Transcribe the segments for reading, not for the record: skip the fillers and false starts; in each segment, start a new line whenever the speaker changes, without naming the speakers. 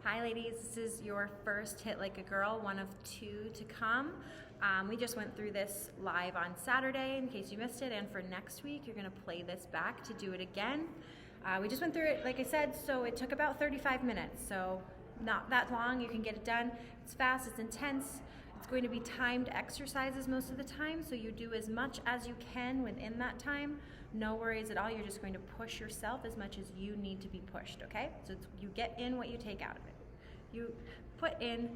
Hi ladies, this is your first HIIT Like a Girl, one of two to come. We just went through this live on Saturday in case you missed it, and for next week you're going to play this back to do it again. We just went through it, like I said, so it took about 35 minutes, so not that long. You can get it done. It's fast, it's intense. It's going to be timed exercises most of the time, so you do as much as you can within that time. No worries at all. You're just going to push yourself as much as you need to be pushed, okay? So you get in what you take out of it. You put in,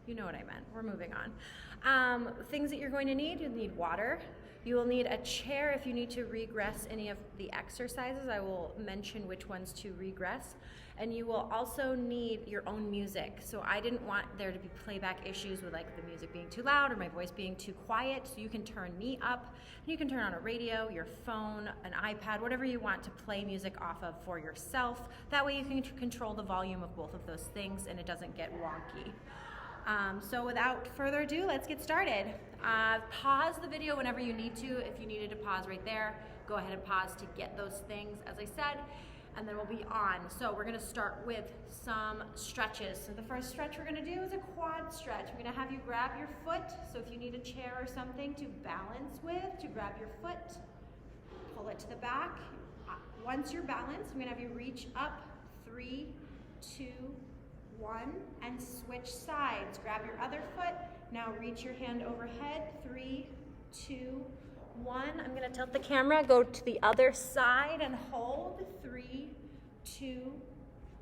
you know what I meant. We're moving on. Things that you're going to need, you'll need water. You will need a chair if you need to regress any of the exercises. I will mention which ones to regress. And you will also need your own music. So I didn't want there to be playback issues with like the music being too loud or my voice being too quiet. So you can turn me up, and you can turn on a radio, your phone, an iPad, whatever you want to play music off of for yourself. That way you can control the volume of both of those things and it doesn't get wonky. So without further ado, let's get started. Pause the video whenever you need to. If you needed to pause right there, go ahead and pause to get those things, as I said, and then we'll be on. So we're gonna start with some stretches. So the first stretch we're gonna do is a quad stretch. We're gonna have you grab your foot. So if you need a chair or something to balance with, to grab your foot, pull it to the back. Once you're balanced, I'm gonna have you reach up, 3, 2, 1, and switch sides. Grab your other foot. Now reach your hand overhead. 3, 2, 1. I'm going to tilt the camera. Go to the other side and hold. 3, 2,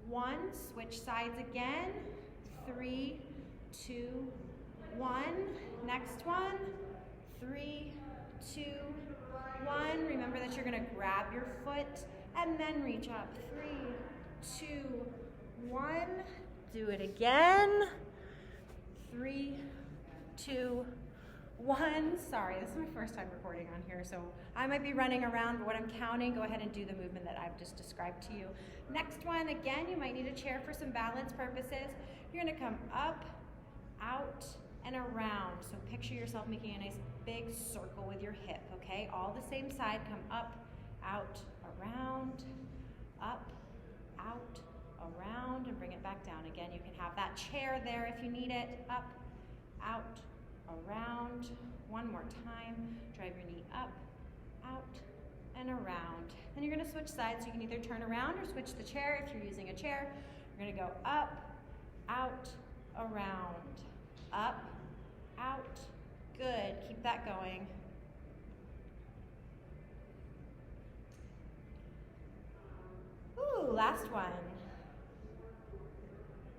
1. Switch sides again. 3, 2, 1. Next one. 3, 2, 1. Remember that you're going to grab your foot and then reach up. 3, 2, 1. Do it again. 3, 2, 1. Sorry, this is my first time recording on here, so I might be running around, but when I'm counting, go ahead and do the movement that I've just described to you. Next one, again, you might need a chair for some balance purposes. You're gonna come up, out, and around. So picture yourself making a nice big circle with your hip, okay? All the same side, come up, out, around, up, out, around, and bring it back down. Again, you can have that chair there if you need it. Up, out, around. One more time. Drive your knee up, out, and around. Then you're going to switch sides. So you can either turn around or switch the chair if you're using a chair. You're going to go up, out, around. Up, out. Good. Keep that going. Ooh, last one.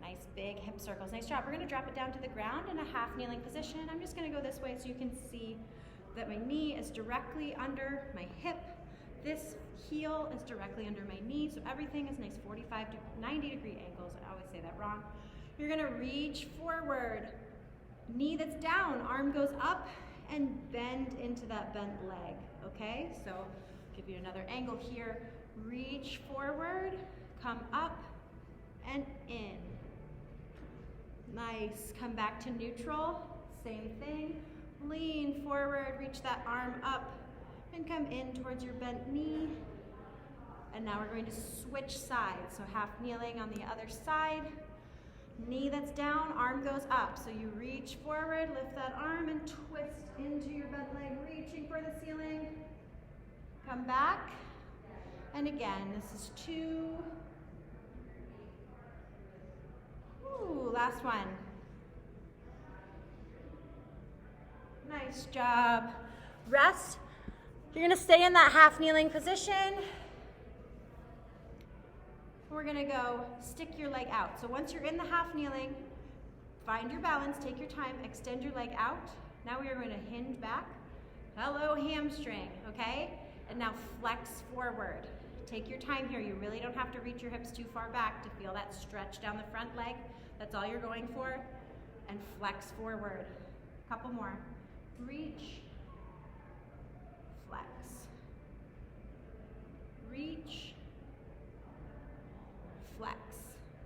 Nice big hip circles. Nice job. We're going to drop it down to the ground in a half kneeling position. I'm just going to go this way so you can see that my knee is directly under my hip. This heel is directly under my knee, so everything is nice 45 to 90 degree angles. I always say that wrong. You're going to reach forward. Knee that's down, arm goes up and bend into that bent leg. Okay, so give you another angle here. Reach forward, come up and in. Nice. Come back to neutral. Same thing. Lean forward, reach that arm up, and come in towards your bent knee. And now we're going to switch sides. So half kneeling on the other side. Knee that's down, arm goes up. So you reach forward, lift that arm, and twist into your bent leg, reaching for the ceiling. Come back. And again, this is 2. Ooh, last one. Nice job. Rest. You're gonna stay in that half kneeling position. We're gonna go stick your leg out. So once you're in the half kneeling, find your balance, take your time, extend your leg out. Now we are going to hinge back. Hello, hamstring, okay? And now flex forward. Take your time here. You really don't have to reach your hips too far back to feel that stretch down the front leg. That's all you're going for. And flex forward. Couple more. Reach. Flex. Reach. Flex.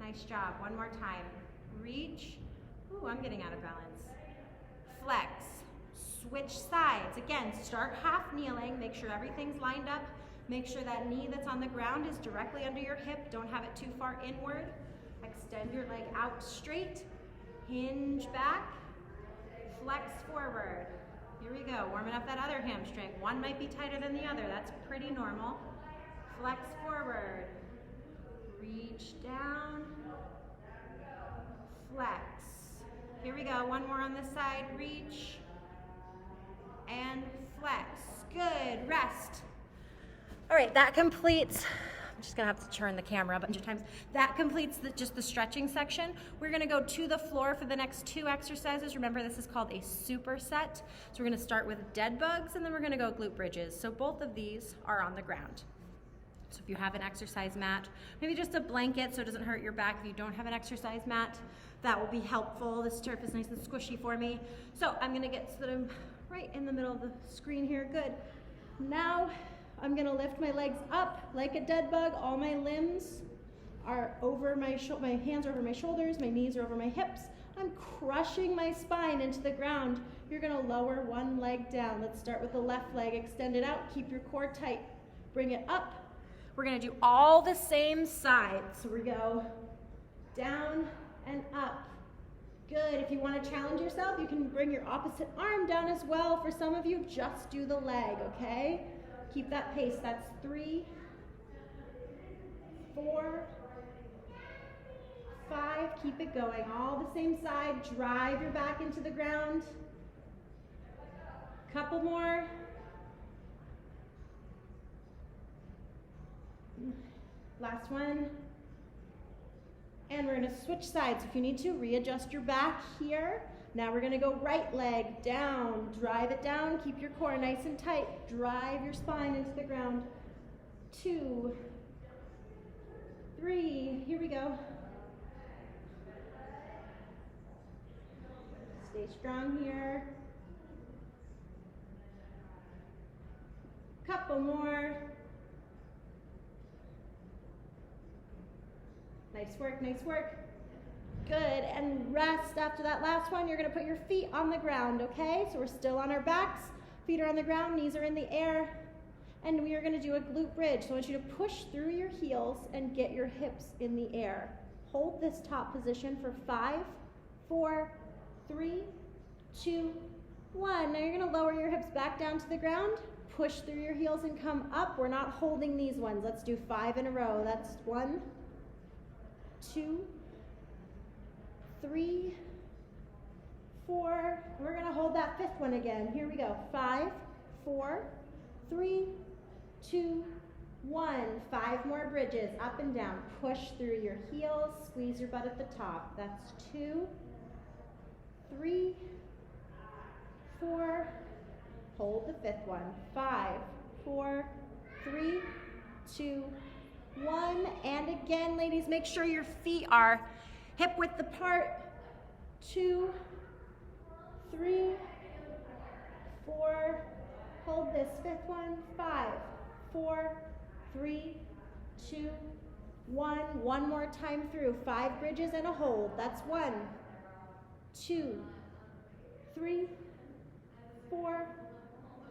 Nice job. One more time. Reach. Ooh, I'm getting out of balance. Flex. Switch sides. Again, start half kneeling. Make sure everything's lined up. Make sure that knee that's on the ground is directly under your hip. Don't have it too far inward. extend your leg out straight, hinge back, flex forward. Here we go, warming up that other hamstring. One might be tighter than the other, that's pretty normal. Flex forward, reach down, flex. Here we go, one more on this side, reach, and flex. Good, rest. All right, that completes, I'm just gonna have to turn the camera a bunch of times. That completes just the stretching section. We're gonna go to the floor for the next 2 exercises. Remember, this is called a superset. So we're gonna start with dead bugs, and then we're gonna go glute bridges. So both of these are on the ground. So if you have an exercise mat, maybe just a blanket so it doesn't hurt your back. If you don't have an exercise mat, that will be helpful. This turf is nice and squishy for me. So I'm gonna get so that I'm right in the middle of the screen here, good. Now I'm gonna lift my legs up like a dead bug. All my limbs are over my hands are over my shoulders, my knees are over my hips. I'm crushing my spine into the ground. You're gonna lower one leg down. Let's start with the left leg, extend it out, keep your core tight. Bring it up. We're gonna do all the same sides. So we go down and up. Good, if you wanna challenge yourself, you can bring your opposite arm down as well. For some of you, just do the leg, okay? Keep that pace, that's 3, 4, 5, keep it going. All the same side, drive your back into the ground. Couple more. Last one. And we're gonna switch sides. If you need to, readjust your back here. Now we're gonna go right leg down, drive it down, keep your core nice and tight, drive your spine into the ground. 2, 3, here we go. Stay strong here. Couple more. Nice work, nice work. Good, and rest after that last one. You're gonna put your feet on the ground, okay? So we're still on our backs, feet are on the ground, knees are in the air, and we are gonna do a glute bridge. So I want you to push through your heels and get your hips in the air. Hold this top position for 5, 4, 3, 2, 1. Now you're gonna lower your hips back down to the ground, push through your heels and come up. We're not holding these ones. Let's do 5 in a row. That's 1, 2, 3, 4. We're gonna hold that 5th one again. Here we go. 5, 4, 3, 2, 1. 5 more bridges, up and down. Push through your heels, squeeze your butt at the top. That's 2, 3, 4. Hold the 5th one. 5, 4, 3, 2, 1. And again, ladies, make sure your feet are hip width apart. 2, 3, 4. Hold this 5th one. 5, 4, 3, 2, 1. One more time through. 5 bridges and a hold. That's 1, 2, 3, 4.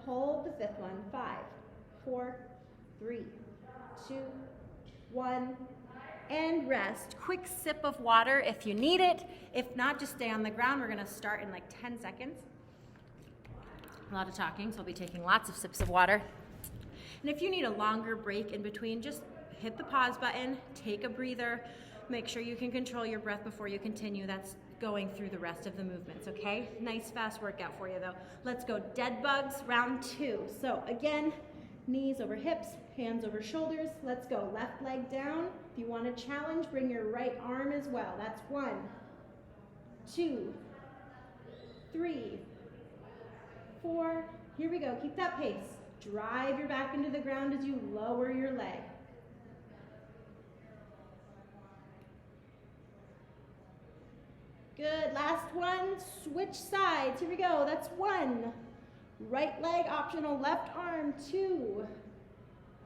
Hold the 5th one. 5, 4, 3, 2, 1. And rest. Quick sip of water if you need it. If not, just stay on the ground. We're gonna start in like 10 seconds. A lot of talking, so I'll be taking lots of sips of water. And if you need a longer break in between, just hit the pause button, take a breather, make sure you can control your breath before you continue. That's going through the rest of the movements, okay? Nice fast workout for you though. Let's go dead bugs, round 2. So again, knees over hips, hands over shoulders. Let's go, left leg down. If you want to challenge, bring your right arm as well. That's 1, 2, 3, 4. Here we go, keep that pace. Drive your back into the ground as you lower your leg. Good, last one, switch sides. Here we go, that's 1. Right leg optional, left arm, 2,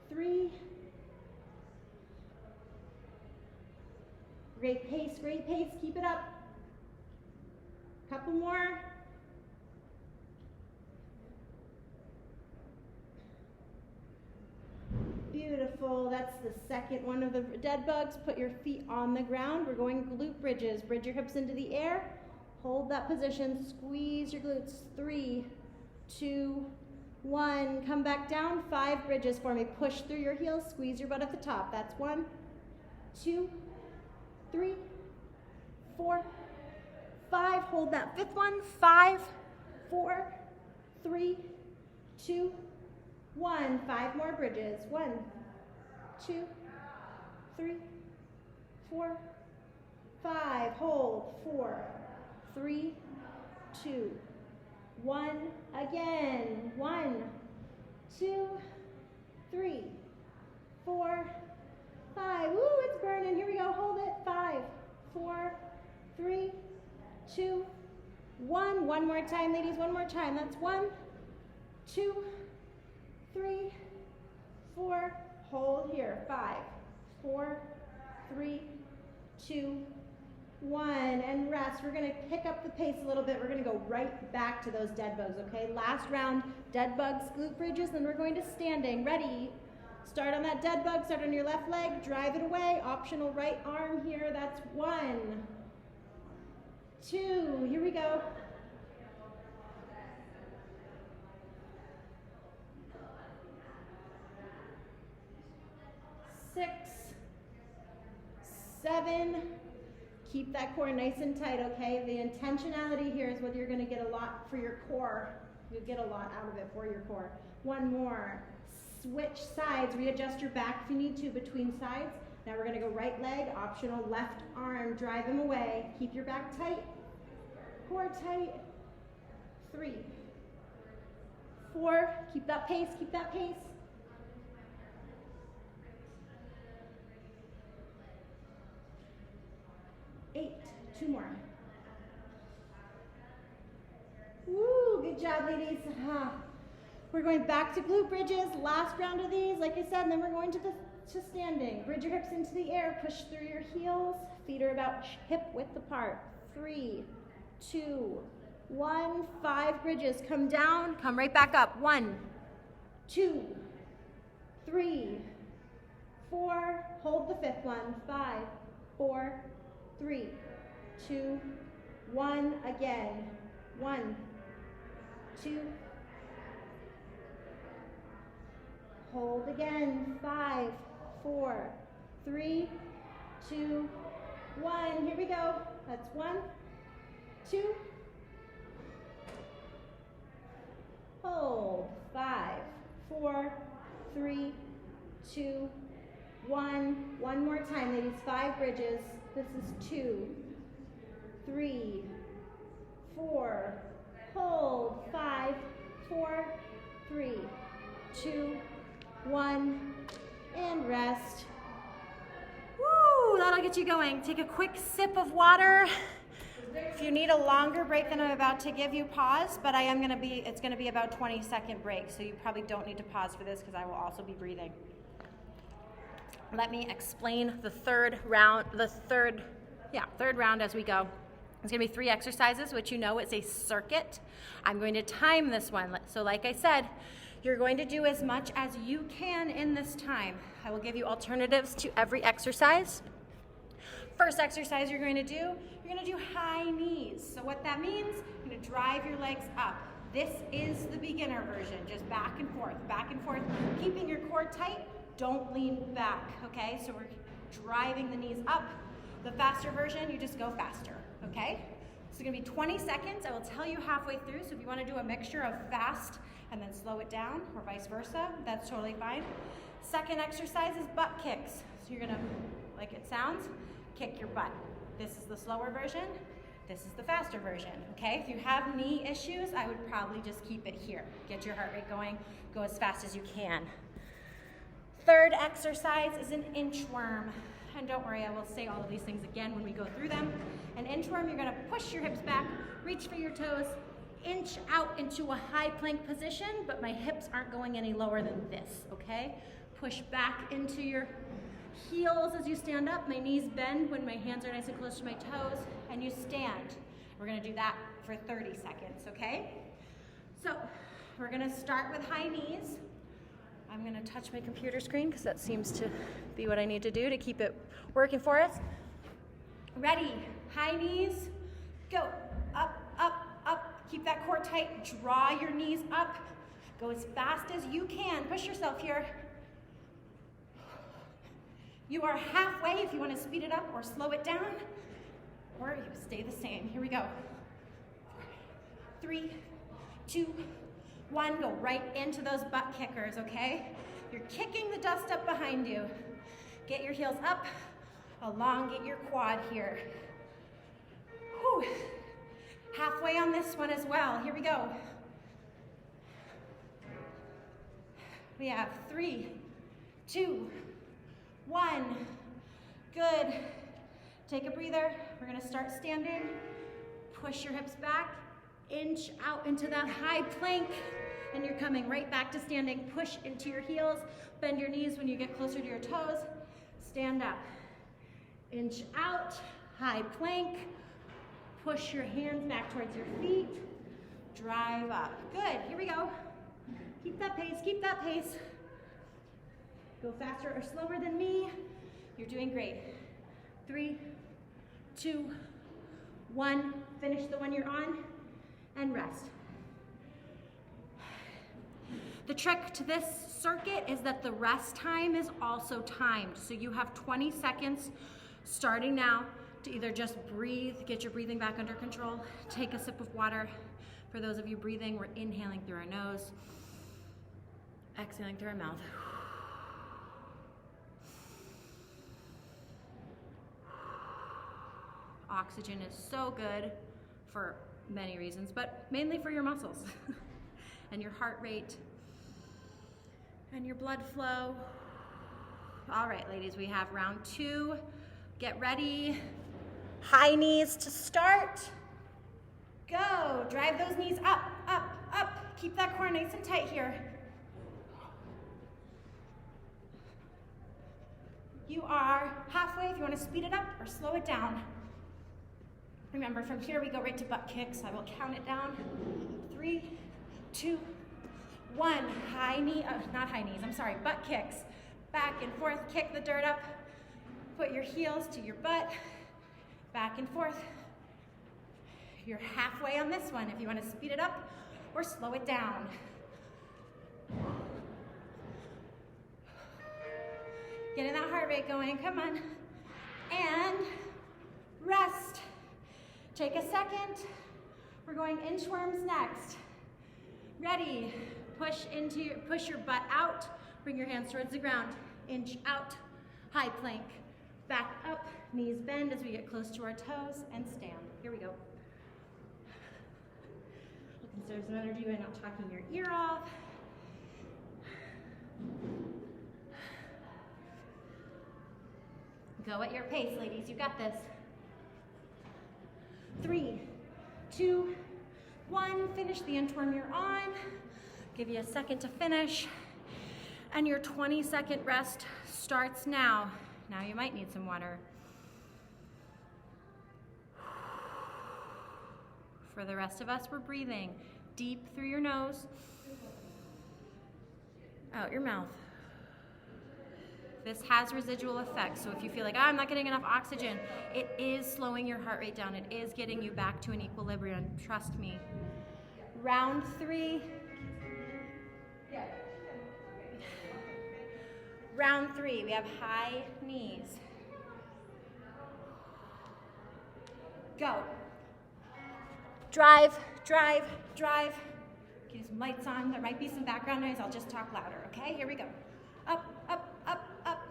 3. Great pace, keep it up. Couple more. Beautiful. Beautiful. That's the second one of the dead bugs. Put your feet on the ground. We're going glute bridges. Bridge your hips into the air. Hold that position. Squeeze your glutes. 3, 2, 1. Come back down. 5 bridges for me. Push through your heels. Squeeze your butt at the top. That's 1, 2, 3, 4, 5. Hold that 5th one. 5, 4, 3, 2, 1. 5 more bridges. 1, 2, 3, 4, 5. Hold. 4, 3, 2, 1. Again. 1, 2, 3, 4, 5. Woo, it's burning. Here we go. Hold it. 5, 4, 3, 2, 1. One more time, ladies. One more time. That's 1, 2, 3, 4. Hold here. 5, 4, 3, 2, 1. And rest. We're going to pick up the pace a little bit. We're going to go right back to those dead bugs, okay? Last round, dead bugs, glute bridges, then we're going to standing. Ready? Start on that dead bug. Start on your left leg. Drive it away. Optional right arm here. That's 1, 2. Here we go. 6, 7. Keep that core nice and tight, okay? The intentionality here is whether you're going to get a lot for your core. You'll get a lot out of it for your core. 1 more. Switch sides. Readjust your back if you need to between sides. Now we're going to go right leg, optional left arm. Drive him away. Keep your back tight. Core tight. 3, 4. Keep that pace. Keep that pace. 8. 2 more. Woo, good job, ladies. We're going back to glute bridges. Last round of these, like I said, and then we're going to standing. Bridge your hips into the air. Push through your heels. Feet are about hip width apart. 3, 2, 1. 5 bridges. Come down. Come right back up. 1, 2, 3, 4. Hold the 5th one. 5, 4, 3, 2, 1. Again. 1, 2. Hold again. 5, 4, 3, 2, 1. Here we go. That's 1, 2. Hold. 5, 4, 3, 2, 1. One more time, ladies. 5 bridges. This is 2, 3, 4. Hold. 5, 4, 3, 2, 1. And rest. Woo! That'll get you going. Take a quick sip of water. If you need a longer break than I'm about to give you, pause, but it's gonna be about 20-second break, so you probably don't need to pause for this because I will also be breathing. Let me explain the third round as we go. It's gonna be 3 exercises, which you know it's a circuit. I'm going to time this one. So like I said, you're going to do as much as you can in this time. I will give you alternatives to every exercise. First exercise you're going to do high knees. So what that means, you're going to drive your legs up. This is the beginner version, just back and forth, keeping your core tight. Don't lean back, okay? So we're driving the knees up. The faster version, you just go faster, okay? So it's gonna be 20 seconds. I will tell you halfway through, so if you wanna do a mixture of fast and then slow it down, or vice versa, that's totally fine. Second exercise is butt kicks. So you're gonna, like it sounds, kick your butt. This is the slower version. This is the faster version, okay? If you have knee issues, I would probably just keep it here. Get your heart rate going, go as fast as you can. Third exercise is an inchworm. And don't worry, I will say all of these things again when we go through them. An inchworm, you're gonna push your hips back, reach for your toes, inch out into a high plank position, but my hips aren't going any lower than this, okay? Push back into your heels as you stand up. My knees bend when my hands are nice and close to my toes, and you stand. We're gonna do that for 30 seconds, okay? So we're gonna start with high knees. I'm gonna touch my computer screen because that seems to be what I need to do to keep it working for us. Ready, high knees, go, up, up, up. Keep that core tight, draw your knees up. Go as fast as you can, push yourself here. You are halfway if you want to speed it up or slow it down, or you stay the same. Here we go. 3, 2, 1, go right into those butt kickers, okay? You're kicking the dust up behind you. Get your heels up, elongate your quad here. Whew. Halfway on this one as well, here we go. We have 3, 2, 1, good. Take a breather, we're gonna start standing. Push your hips back, inch out into that high plank, and you're coming right back to standing. Push into your heels, bend your knees when you get closer to your toes. Stand up, inch out, high plank. Push your hands back towards your feet, drive up. Good, here we go. Keep that pace, keep that pace. Go faster or slower than me. You're doing great. 3, 2, 1. Finish the one you're on and rest. The trick to this circuit is that the rest time is also timed. So you have 20 seconds starting now to either just breathe, get your breathing back under control, take a sip of water. For those of you breathing, we're inhaling through our nose, exhaling through our mouth. Oxygen is so good for many reasons, but mainly for your muscles and your heart rate and your blood flow. All right, ladies, we have round 2. Get ready. High knees to start. Go. Drive those knees up, up, up. Keep that core nice and tight here. You are halfway if you want to speed it up or slow it down. Remember, from here we go right to butt kicks. I will count it down. 3, 2, 1. High knee, not high knees, I'm sorry, butt kicks. Back and forth, kick the dirt up. Put your heels to your butt. Back and forth. You're halfway on this one if you want to speed it up or slow it down. Getting that heart rate going, come on. And rest. Take a second. We're going inchworms next. Ready. Push your butt out. Bring your hands towards the ground. Inch out. High plank. Back up. Knees bend as we get close to our toes and stand. Here we go. Conserve some energy by not talking your ear off. Go at your pace, ladies. You got this. 3, 2, 1. Finish the inchworm you're on. Give you a second to finish. And your 20-second rest starts now. Now you might need some water. For the rest of us, we're breathing deep through your nose, out your mouth. This has residual effects, so if you feel like, I'm not getting enough oxygen, it is slowing your heart rate down. It is getting you back to an equilibrium. Trust me. Round 3. Round 3, we have high knees. Go. Drive, drive, drive. Keep some lights on. There might be some background noise. I'll just talk louder, okay? Here we go. Up, up, up, up.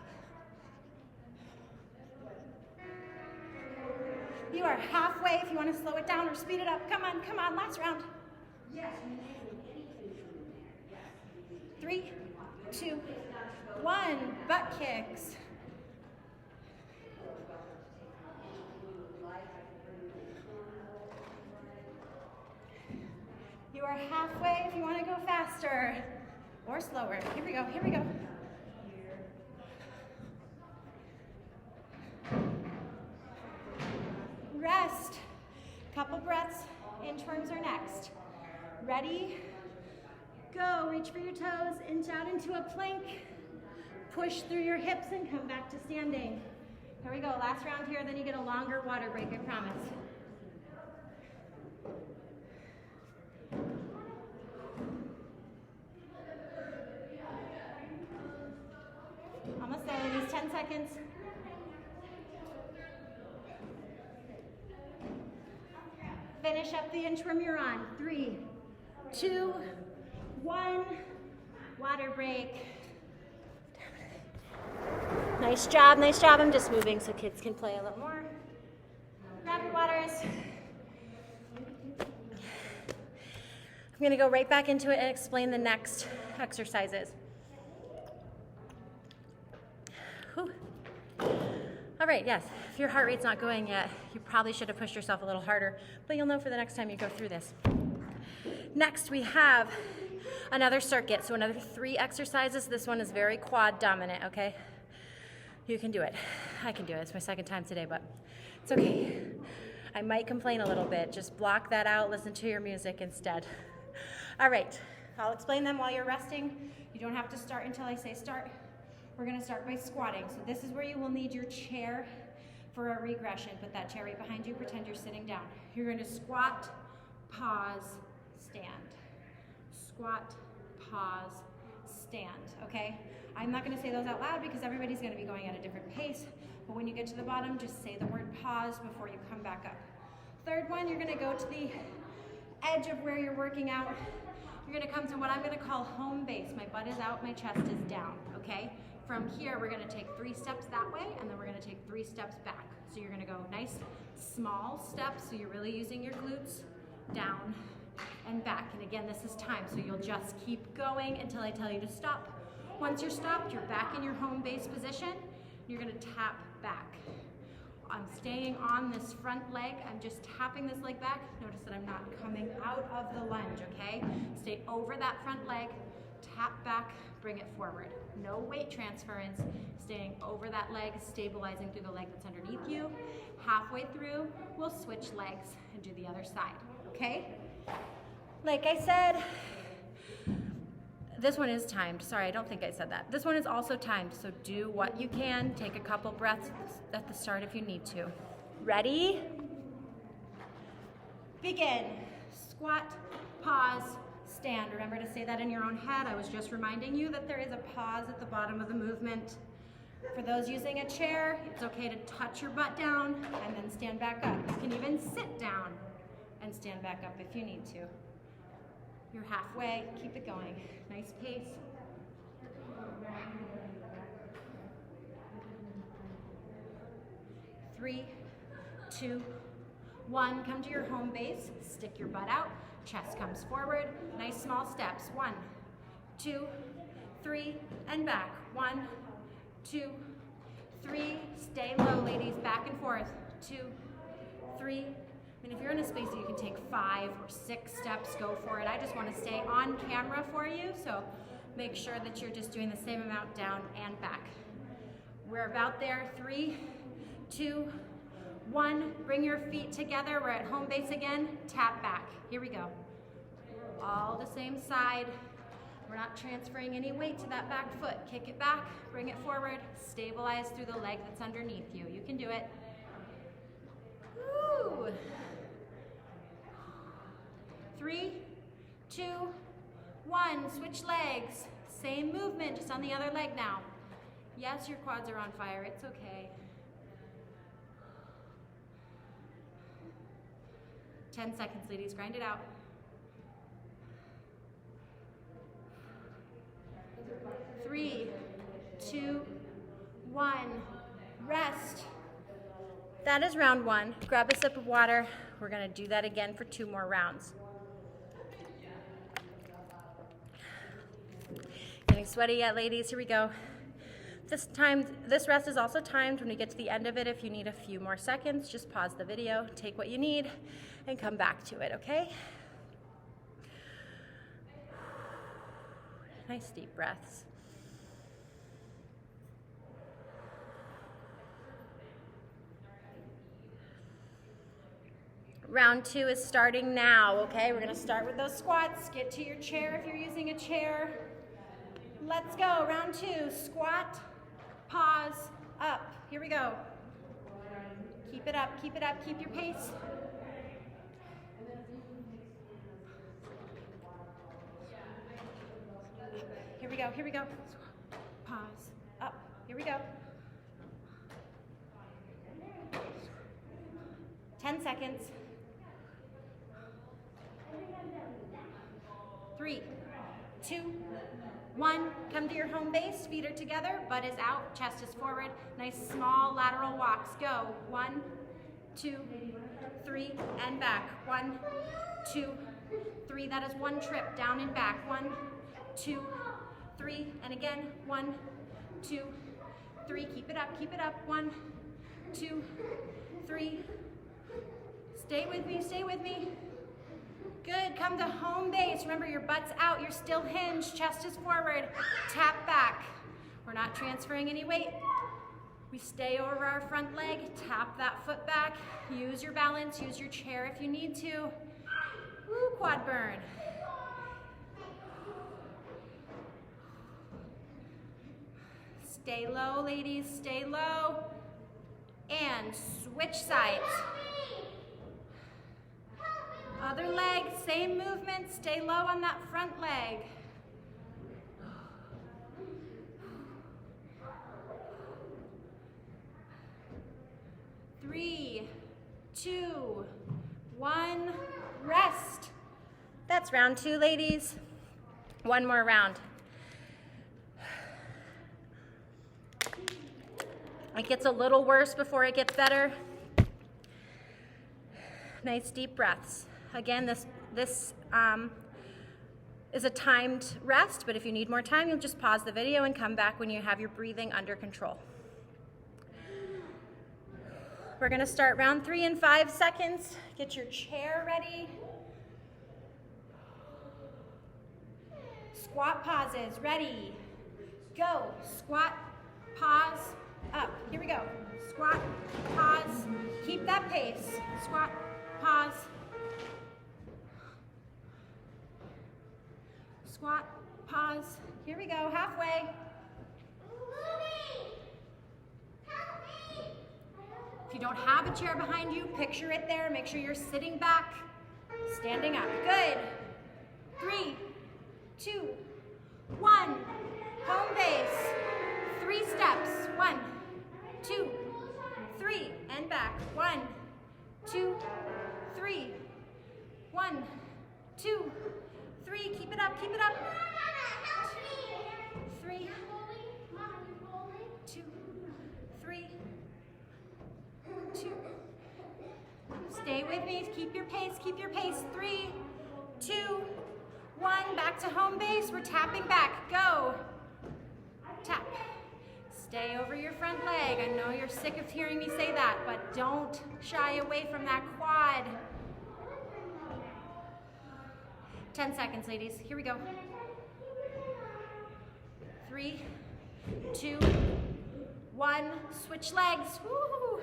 You are halfway if you want to slow it down or speed it up. Come on, last round. Yes. 3, 2, 1. Butt kicks. You are halfway if you want to go faster or slower. Here we go, here we go. Rest. Couple breaths. Inchworms are next. Ready? Go, reach for your toes, inch out into a plank. Push through your hips and come back to standing. Here we go, last round here, then you get a longer water break, I promise. Almost there, ladies, 10 seconds. Finish up the inchworm you're on. 3, 2, 1. Water break. Nice job, nice job. I'm just moving so kids can play a little more. Grab your waters. I'm gonna go right back into it and explain the next exercises. Whew. All right, yes, if your heart rate's not going yet, you probably should have pushed yourself a little harder, but you'll know for the next time you go through this. Next, we have another circuit, so another 3 exercises. This one is very quad dominant, okay? You can do it. I can do it. It's my 2nd time today, but it's okay. I might complain a little bit. Just block that out. Listen to your music instead. All right, I'll explain them while you're resting. You don't have to start until I say start. We're gonna start by squatting. So this is where you will need your chair for a regression. Put that chair right behind you, pretend you're sitting down. You're gonna squat, pause, stand. Squat, pause, stand, okay? I'm not gonna say those out loud because everybody's gonna be going at a different pace, but when you get to the bottom, just say the word pause before you come back up. 3rd one, you're gonna go to the edge of where you're working out. You're gonna come to what I'm gonna call home base. My butt is out, my chest is down, okay? From here, we're gonna take 3 steps that way, and then we're gonna take 3 steps back. So you're gonna go nice, small steps, so you're really using your glutes, down and back. And again, this is time, so you'll just keep going until I tell you to stop. Once you're stopped, you're back in your home base position. You're gonna tap back. I'm staying on this front leg. I'm just tapping this leg back. Notice that I'm not coming out of the lunge, okay? Stay over that front leg, tap back, bring it forward. No weight transference, staying over that leg, stabilizing through the leg that's underneath you. Halfway through, we'll switch legs and do the other side, okay? Like I said, this one is timed. Sorry, I don't think I said that. This one is also timed, so do what you can. Take a couple breaths at the start if you need to. Ready? Begin. Squat, pause, stand. Remember to say that in your own head. I was just reminding you that there is a pause at the bottom of the movement. For those using a chair, it's okay to touch your butt down and then stand back up. You can even sit down and stand back up if you need to. You're halfway, keep it going. Nice pace. Three, 2, 1. Come to your home base. Stick your butt out. Chest comes forward. Nice small steps. 1, 2, 3, and back. 1, 2, 3. Stay low, ladies. Back and forth. 2, 3. I mean, if you're in a space that you can take 5 or 6 steps, go for it. I just want to stay on camera for you, so make sure that you're just doing the same amount down and back. We're about there. 3, 2, 1. Bring your feet together. We're at home base again. Tap back. Here we go. All the same side. We're not transferring any weight to that back foot. Kick it back, bring it forward, stabilize through the leg that's underneath you. You can do it. Woo. 3, 2, 1. Switch legs. Same movement, just on the other leg now. Yes, your quads are on fire. It's okay. 10 seconds, ladies. Grind it out. 3, 2, 1. Rest. That is round 1. Grab a sip of water. We're going to do that again for 2 more rounds. Getting sweaty yet, ladies? Here we go. This rest is also timed. When we get to the end of it, if you need a few more seconds, just pause the video, take what you need, and come back to it, okay? Nice deep breaths. Round 2 is starting now, okay? We're gonna start with those squats. Get to your chair if you're using a chair. Let's go, round 2. Squat, pause, up. Here we go. Keep it up, keep it up, keep your pace. Here we go, here we go. Pause, up, here we go. 10 seconds. 3, 2, 1. Come to your home base, feet are together, butt is out, chest is forward. Nice small lateral walks. Go. 1, 2, 3, and back. 1, 2, 3. That is one trip, down and back. 1, 2, 3, and again. 1, 2, 3. Keep it up, keep it up. 1, 2, 3. Stay with me, stay with me. Good, come to home base. Remember, your butt's out, you're still hinged, chest is forward, tap back. We're not transferring any weight. We stay over our front leg, tap that foot back, use your balance, use your chair if you need to. Woo, quad burn. Stay low, ladies, stay low. And switch sides. Other leg, same movement, stay low on that front leg. Three, 2, 1, rest. That's round 2, ladies. One more round. It gets a little worse before it gets better. Nice deep breaths. Again, this is a timed rest, but if you need more time, you'll just pause the video and come back when you have your breathing under control. We're gonna start round 3 in 5 seconds. Get your chair ready. Squat pauses, ready, go. Squat, pause, up. Here we go. Squat, pause, keep that pace. Squat, pause. Squat, pause. Here we go, halfway. If you don't have a chair behind you, picture it there. Make sure you're sitting back, standing up. Good. 3, 2, 1. Home base. 3 steps. 1, 2, 3, and back. 1, 2, 3. 1, 2, 3. Keep it up, keep it up. 3, 2, 3, 2. Stay with me, keep your pace, keep your pace. 3, 2, 1. Back to home base, we're tapping back. Go. Tap. Stay over your front leg. I know you're sick of hearing me say that, but don't shy away from that quad. 10 seconds, ladies. Here we go. 3, 2, 1. Switch legs. Woo!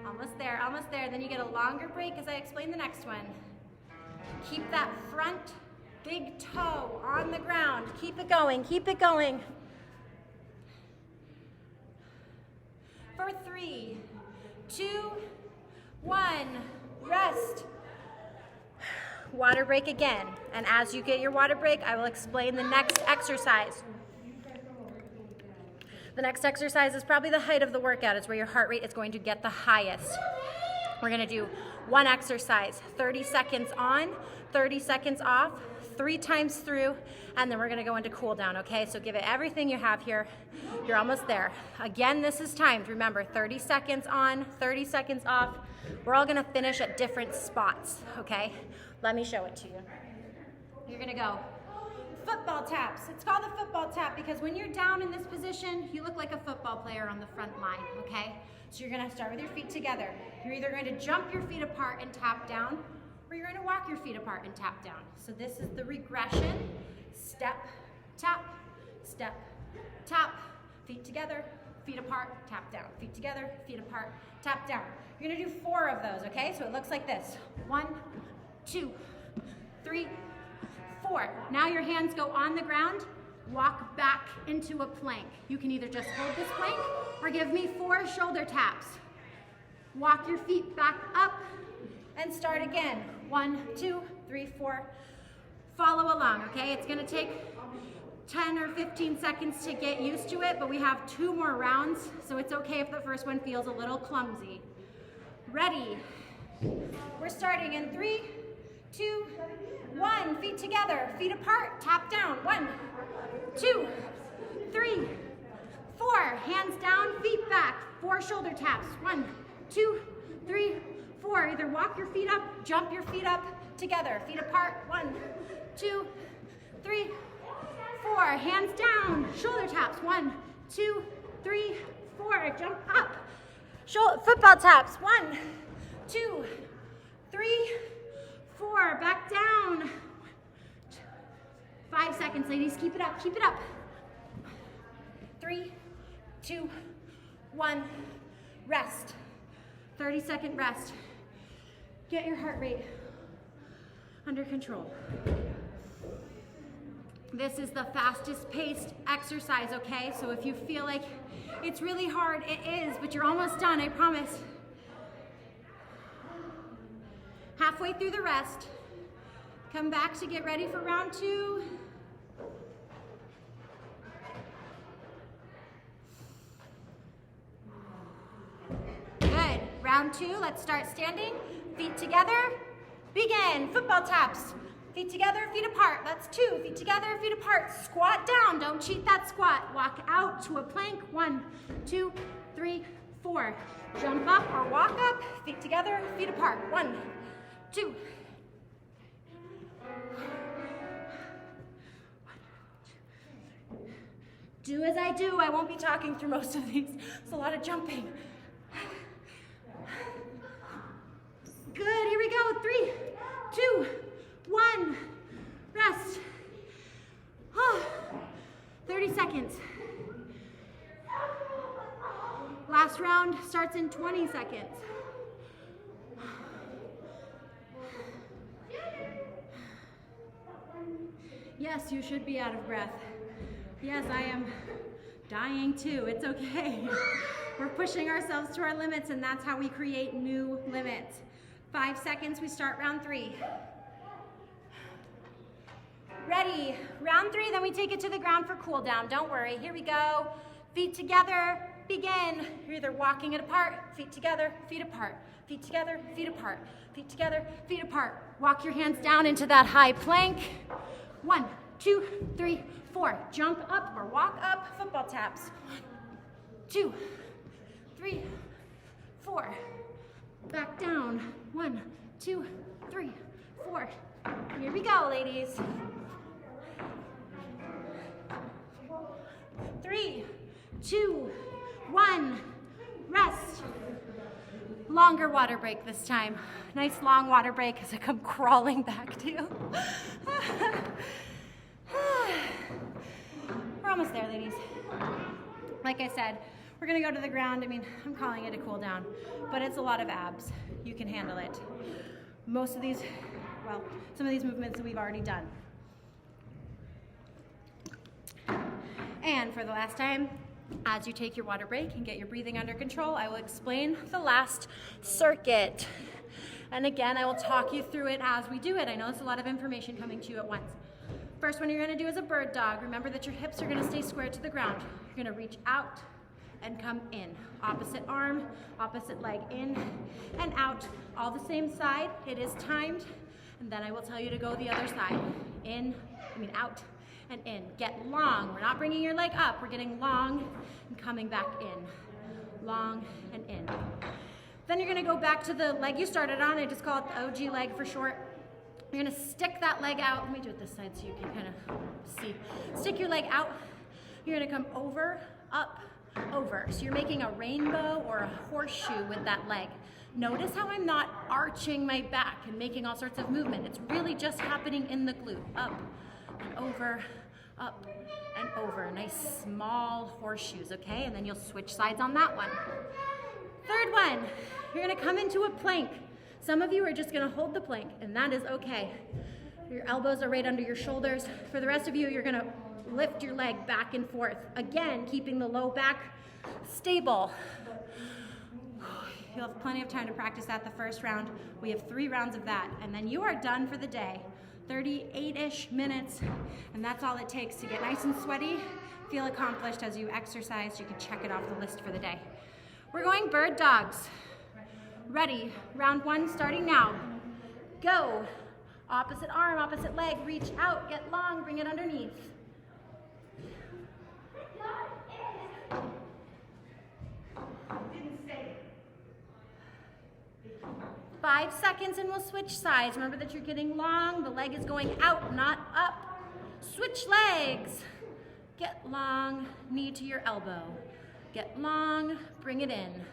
Almost there, almost there. Then you get a longer break as I explain the next one. Keep that front big toe on the ground. Keep it going, keep it going. For 3, 2, 1, rest. Water break again. And as you get your water break, I will explain the next exercise. The next exercise is probably the height of the workout. It's where your heart rate is going to get the highest. We're gonna do one exercise, 30 seconds on, 30 seconds off, 3 times through, and then we're gonna go into cool down, okay? So give it everything you have here. You're almost there. Again, this is timed. Remember, 30 seconds on, 30 seconds off. We're all gonna finish at different spots, okay? Let me show it to you. You're gonna go football taps. It's called a football tap because when you're down in this position, you look like a football player on the front line, okay? So you're gonna start with your feet together. You're either going to jump your feet apart and tap down, or you're going to walk your feet apart and tap down. So this is the regression. Step, tap, feet together, feet apart, tap down. Feet together, feet apart, tap down. You're gonna do 4 of those, okay? So it looks like this. 1, 2, 3, 4. Now your hands go on the ground, walk back into a plank. You can either just hold this plank or give me 4 shoulder taps. Walk your feet back up and start again. 1, 2, 3, 4. Follow along, okay? It's gonna take 10 or 15 seconds to get used to it, but we have 2 more rounds, so it's okay if the first one feels a little clumsy. Ready? We're starting in 3, 2, 1. Feet together, feet apart, tap down. 1, 2, 3, 4. Hands down, feet back. 4 shoulder taps. 1, 2, 3, 4. Either walk your feet up, jump your feet up together. Feet apart. 1, 2, 3, 4. Hands down, shoulder taps. 1, 2, 3, 4. Jump up. Football taps. 1, 2, 3, 4. Back down. 5 seconds, ladies. Keep it up. Keep it up. 3, 2, 1. Rest. 30-second rest. Get your heart rate under control. This is the fastest paced exercise, okay? So if you feel like it's really hard, it is, but you're almost done, I promise. Halfway through the rest, come back to get ready for round 2. Good. Round 2, let's start standing. Feet together, begin. Football taps. Feet together, feet apart. That's 2. Feet together, feet apart. Squat down. Don't cheat that squat. Walk out to a plank. 1, 2, 3, 4. Jump up or walk up. Feet together, feet apart. 1, 2. Do as I do. I won't be talking through most of these. It's a lot of jumping. Good. Here we go. 3, 2, 1. Rest. 30 seconds. Last round starts in 20 seconds. Yes, you should be out of breath. Yes, I am dying too. It's okay. We're pushing ourselves to our limits, and that's how we create new limits. 5 seconds, we start round 3. Ready, round 3, then we take it to the ground for cool down. Don't worry, here we go. Feet together, begin. You're either walking it apart, feet together, feet apart, feet together, feet apart, feet together, feet apart. Walk your hands down into that high plank. 1, 2, 3, 4. Jump up or walk up, football taps. 1, 2, 3, 4. Back down. 1, 2, 3, 4. Here we go, ladies. 3, 2, 1. Rest. Longer water break this time. Nice long water break as I come crawling back to you. We're almost there, ladies. Like I said, we're gonna go to the ground. I mean, I'm calling it a cool down, but it's a lot of abs. You can handle it. Most of these, well, some of these movements we've already done. And for the last time, as you take your water break and get your breathing under control, I will explain the last circuit. And again, I will talk you through it as we do it. I know it's a lot of information coming to you at once. First one you're gonna do is a bird dog. Remember that your hips are gonna stay square to the ground. You're gonna reach out and come in. Opposite arm, opposite leg, in and out. All the same side, it is timed. And then I will tell you to go the other side. Out and in. Get long. We're not bringing your leg up. We're getting long and coming back in. Long and in. Then you're gonna go back to the leg you started on. I just call it the OG leg for short. You're gonna stick that leg out. Let me do it this side so you can kind of see. Stick your leg out. You're gonna come over, up, over. So you're making a rainbow or a horseshoe with that leg. Notice how I'm not arching my back and making all sorts of movement. It's really just happening in the glute. Up and over, up and over. Nice small horseshoes, okay? And then you'll switch sides on that one. Third one, you're gonna come into a plank. Some of you are just gonna hold the plank, and that is okay. Your elbows are right under your shoulders. For the rest of you, you're gonna lift your leg back and forth. Again, keeping the low back stable. You'll have plenty of time to practice that the first round. We have 3 rounds of that, and then you are done for the day. 38-ish minutes, and that's all it takes to get nice and sweaty, feel accomplished as you exercise. You can check it off the list for the day. We're going bird dogs. Ready, round 1 starting now. Go. Opposite arm, opposite leg, reach out, get long, bring it underneath. 5 seconds and we'll switch sides. Remember that you're getting long, the leg is going out, not up. Switch legs. Get long, knee to your elbow. Get long, bring it in.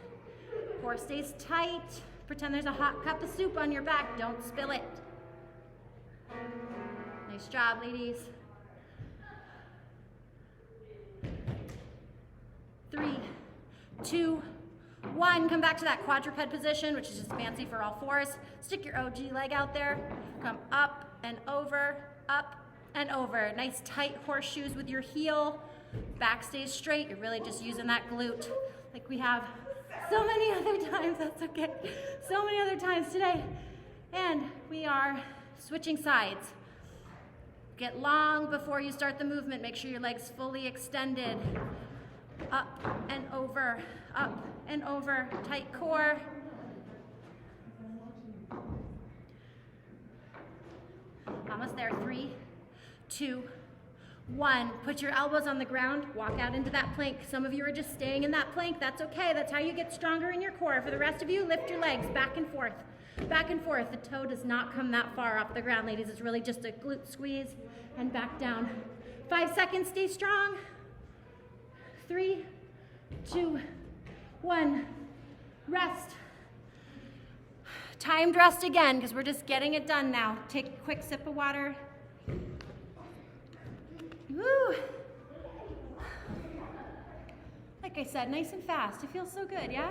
Core stays tight. Pretend there's a hot cup of soup on your back, don't spill it. Nice job, ladies. 3, 2, 1. Come back to that quadruped position, which is just fancy for all 4s. Stick your OG leg out there. Come up and over, up and over. Nice tight horseshoes with your heel. Back stays straight. You're really just using that glute like we have so many other times. That's okay. So many other times today. And we are switching sides. Get long before you start the movement. Make sure your leg's fully extended. Up and over, up and over. Tight core. Almost there. 3, 2, 1. Put your elbows on the ground. Walk out into that plank. Some of you are just staying in that plank. That's okay. That's how you get stronger in your core. For the rest of you, lift your legs back and forth. Back and forth. The toe does not come that far off the ground, ladies. It's really just a glute squeeze and back down. 5 seconds. Stay strong. 3, 2, 1. Rest. Timed rest again because we're just getting it done now. Take a quick sip of water. Woo. Like I said, nice and fast. It feels so good, yeah?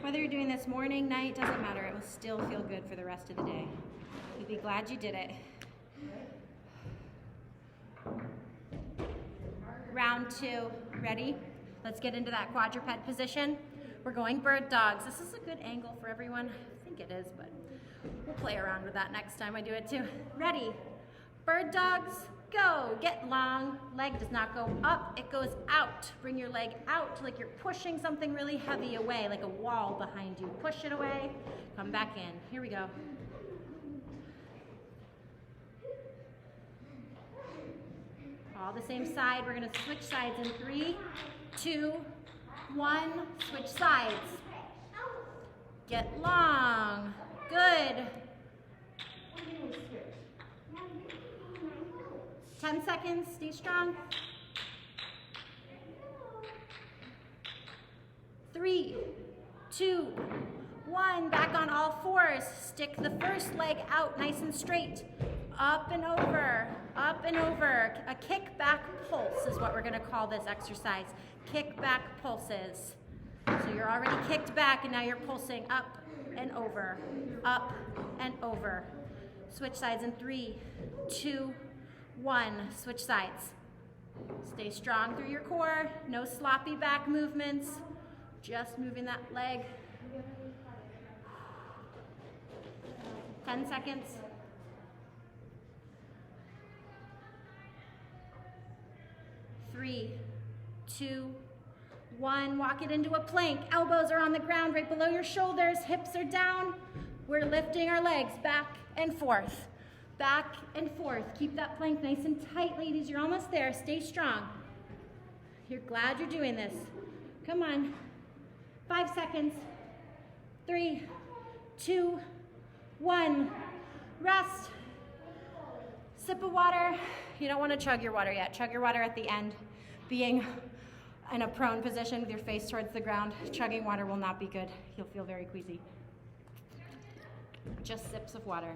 Whether you're doing this morning, night, doesn't matter. It will still feel good for the rest of the day. You'll be glad you did it. Round 2, ready? Let's get into that quadruped position. We're going bird dogs. This is a good angle for everyone. I think it is, but we'll play around with that next time I do it too. Ready? Bird dogs, go. Get long. Leg does not go up, it goes out. Bring your leg out like you're pushing something really heavy away, like a wall behind you. Push it away, come back in. Here we go. All the same side. We're gonna switch sides in 3, 2, 1. Switch sides. Get long. Good. 10 seconds. Stay strong. 3, 2, 1. Back on all 4s. Stick the first leg out nice and straight. Up and over. Up and over. A kick-back pulse is what we're going to call this exercise. Kick-back pulses. So you're already kicked back and now you're pulsing up and over. Up and over. Switch sides in 3, 2, 1. Switch sides. Stay strong through your core. No sloppy back movements. Just moving that leg. 10 seconds. 3, 2, 1. Walk it into a plank. Elbows are on the ground right below your shoulders. Hips are down. We're lifting our legs back and forth. Back and forth. Keep that plank nice and tight, ladies. You're almost there. Stay strong. You're glad you're doing this. Come on. 5 seconds. 3, 2, 1. Rest. Sip of water. You don't want to chug your water yet. Chug your water at the end. Being in a prone position with your face towards the ground, chugging water will not be good. You'll feel very queasy. Just sips of water.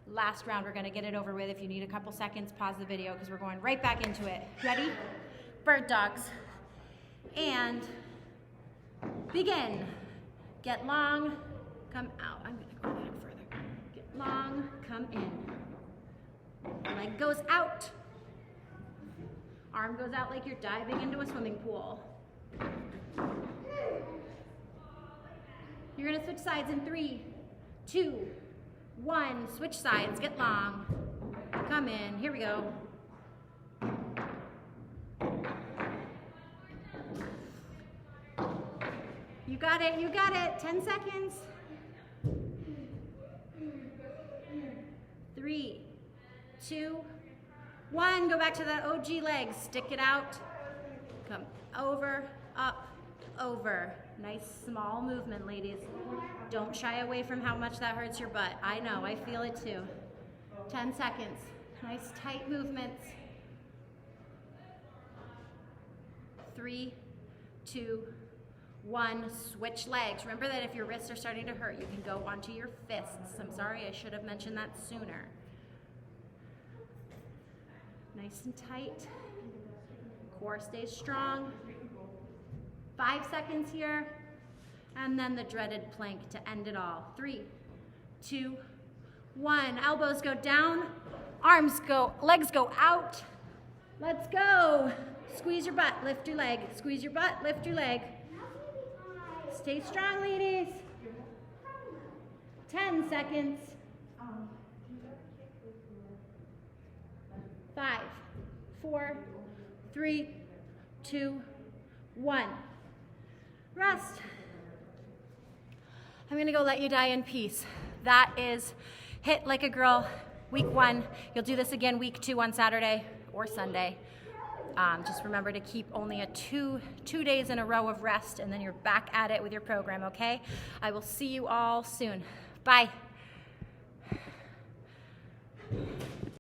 Last round, we're gonna get it over with. If you need a couple seconds, pause the video because we're going right back into it. Ready? Bird dogs. And begin. Get long, come out. I'm gonna go a little further. Get long, come in. Leg goes out. Arm goes out like you're diving into a swimming pool. You're gonna switch sides in 3, 2, 1. Switch sides, get long. Come in, here we go. You got it, you got it. 10 seconds. 3, 2, 1. Go back to that OG leg. Stick it out. Come over, up, over. Nice small movement, ladies. Don't shy away from how much that hurts your butt. I know, I feel it too. 10 seconds. Nice tight movements. 3, 2, 1. Switch legs. Remember that if your wrists are starting to hurt, you can go onto your fists. I'm sorry, I should have mentioned that sooner. Nice and tight. Core stays strong. 5 seconds here. And then the dreaded plank to end it all. 3, 2, 1. Elbows go down. Arms go, legs go out. Let's go. Squeeze your butt, lift your leg. Squeeze your butt, lift your leg. Stay strong, ladies. 10 seconds. 5, 4, 3, 2, 1. Rest. I'm gonna go let you die in peace. That is HIIT Like a Girl, week 1. You'll do this again week 2 on Saturday or Sunday. Just remember to keep only a two days in a row of rest, and then you're back at it with your program, okay? I will see you all soon. Bye.